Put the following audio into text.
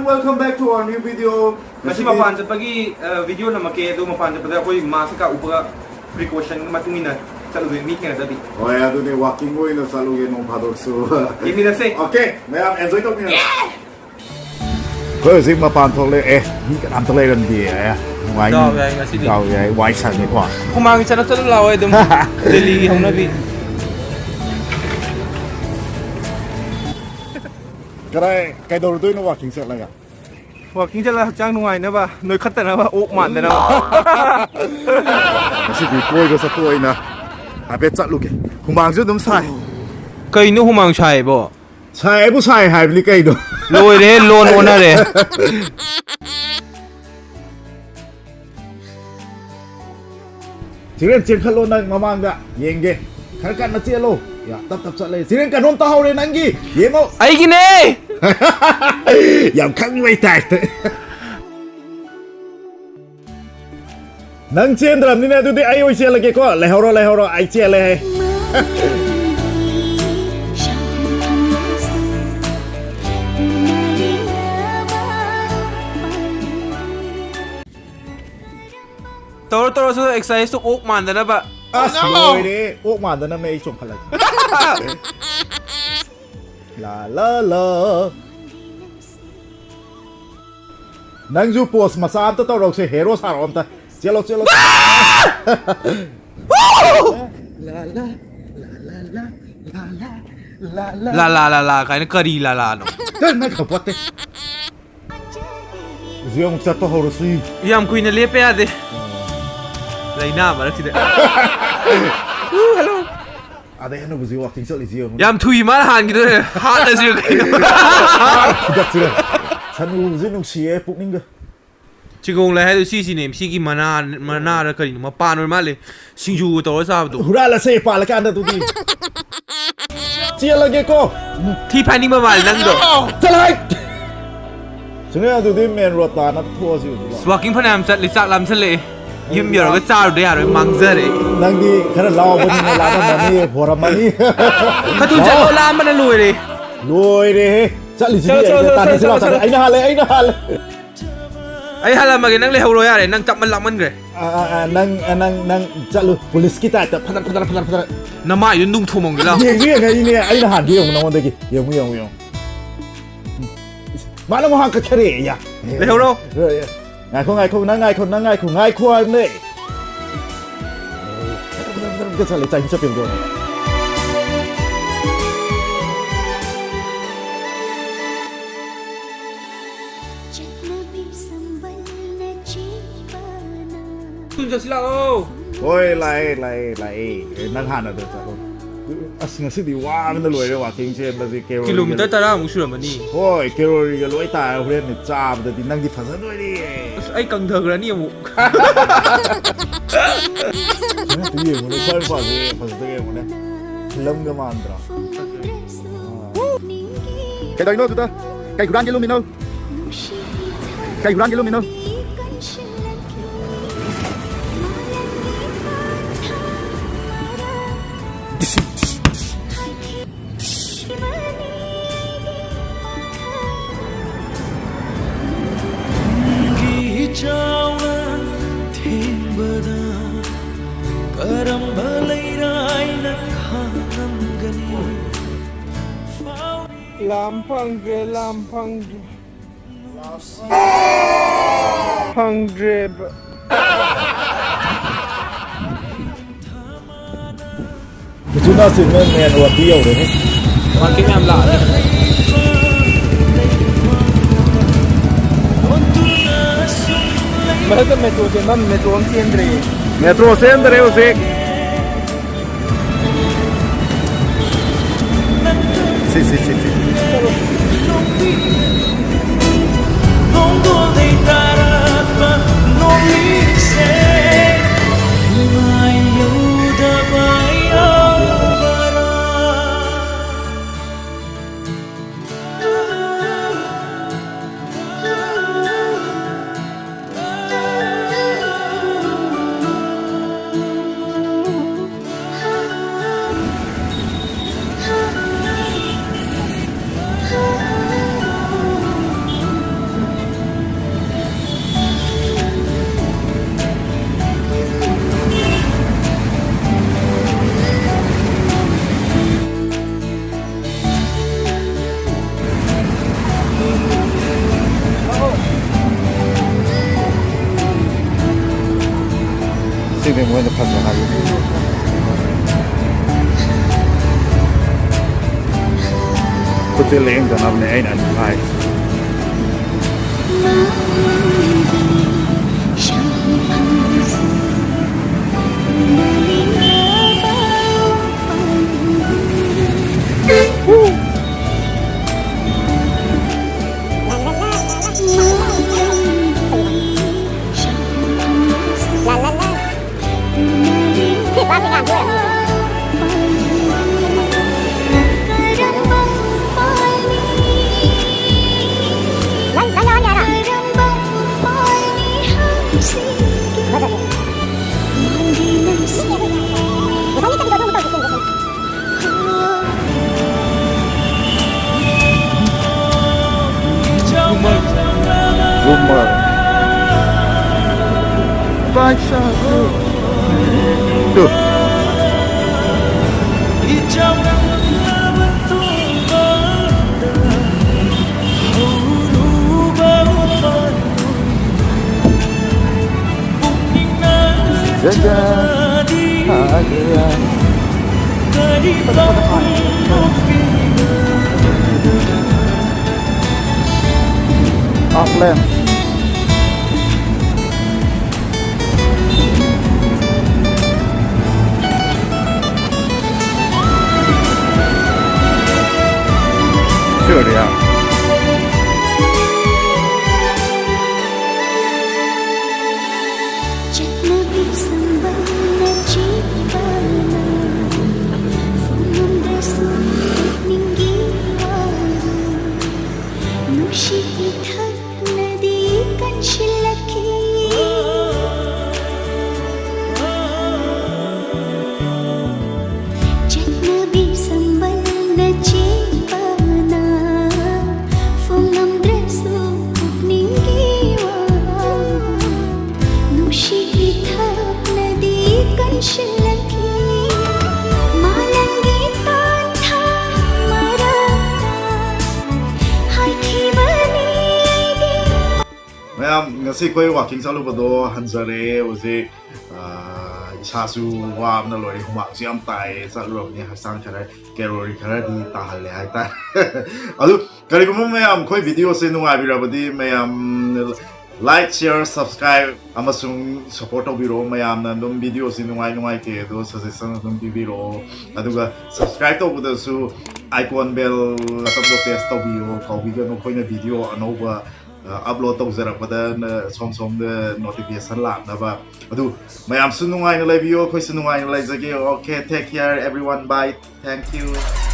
Welcome back to our new video. Masih mapan pagi video na make do mapan pada koi masika upara precaution matungina saluhin meet nga tadi. Oh ya, do ne walking mo ina saluhin ng padok so. Kimi na say. Okay, may enjoy to niya. Ko si mapan thole ni kan thole ran di ya. Wai. Dao ya, wai san ni kwa. Kumang sana to law dum Delhi hong na bi. Cái đầu tôi nó walking sẽ là gì? Walking chắc là trang ngoài nữa ba, nơi khất nữa ba, ốp mặn nữa ba. Cái gì quay cái sao quay nè? À biết chắc luôn kì, hùng bang chứ đúng sai. Cây nó hùng bang sai bộ. Sai不sai hay bị cây đó. Lôi đấy, lôn ôn ra đấy. Chỉ nên chiến khăn lôn này mà mang ra, yên kì, khăn cạn nó chia lô. Ya, tập chạy lên. Chỉ nên cả nôn tao lên anh gì? Yên không? Ai cái này? Yam khăn quay tạt. Nang chiến làm như này tôi thấy ai ơi chia là cái có, lại hao rồi, ai chia lại. Toro so exercise to ốc màn đó ba. Rồi đi, ốc màn đó nó mấy chục phần la nang ju post mà sao tao rong se hero sao ông ta chelo la cái nó curry la nó cái này không bắt đấy riêng một tao horo si yam queen le pe ade lấy na mà nó hello ada yang nak buat walking sekali zion yam thui mà han gitu han là zion tidak tidak sanu zion siye puk ning ke chỉ còn lại hai đứa xí ném xí cái mana ra cái mà pan rồi mà le sinh ju tao sao tụ hura là se pa là cái anda tu đi chia lagi ko thi pan đi mà vào năng đó trở lại chúng ta tu đi main road ta nó thua gì walking phần nam chặt lấy sạc làm chặt lấy yếm nhiều cái sao đấy à rồi mang ra đấy năng đi cái là lao bên này lao bên này phora mani cái tu chặt lo làm mà nó lùi đi chặt lý gì ta đi lao chặt anh hà lên ai hà làm mà cái năng lấy hậu rồi à đấy năng chậm mình làm mình rồi năng chặt luôn police kita chặt phật nằm mãi đến nung thùng mông cái nào cái này anh hà đi ông nó đây kì dùng mà nó mang cái này ya lấy hậu đâu ngài không ngài khoai này cái sao lại chạy cho tiền rồi tuân cho xí lao ôi lại năng hàn là được rồi asing asing di wa mình lùi rồi walking trên là gì kêu kilometer ta ra một sửa mà đi ôi kêu rồi lùi ta hôm nay cha mà đi năng đi phá rồi đi ai cần thờ cái này mu cái gì mà nó phá gì mà này lâm cái màn đó cái đó nó tụi ta cái curan cái lumino Lampang chúng ta xin men ruột tiêu rồi đấy còn cái em lạ đấy ꯃꯔꯛꯇ metro ꯆꯦꯟꯕ metro ꯑꯃ ꯆꯦꯟꯗ꯭ꯔꯦ metro ꯆꯦꯟꯗ꯭ꯔꯦ ꯍꯧꯖꯤꯛ ꯁꯤ ꯁꯤꯅꯦ ꯃꯣꯏꯅ ꯐꯖ ꯍꯥꯏꯕ ꯈꯨꯠꯁꯦ ꯂꯦꯡꯗꯅꯕꯅꯦ ꯑꯩꯅ ꯑꯗꯨꯝ ꯍꯥꯏ Rajkumar Baca tuh jaga bahagia offline sure ya ngasi koi walking salu bado hanjare uzi isasu wa amna lori humak si am tai salu ni hasang khara calorie khara di tahal le hai ta adu kari gumo me am koi video se nunga birabadi me am like share subscribe amasung support obiro me am na dum video se nungai ke do suggestion dum bibiro aduga subscribe to buda su icon bell atam do press to biro ko biga no koi na video anova upload to zarapada som the notification la na ba adu mayam su nungai na live yo khoi su nungai na like jage okay take care everyone bye thank you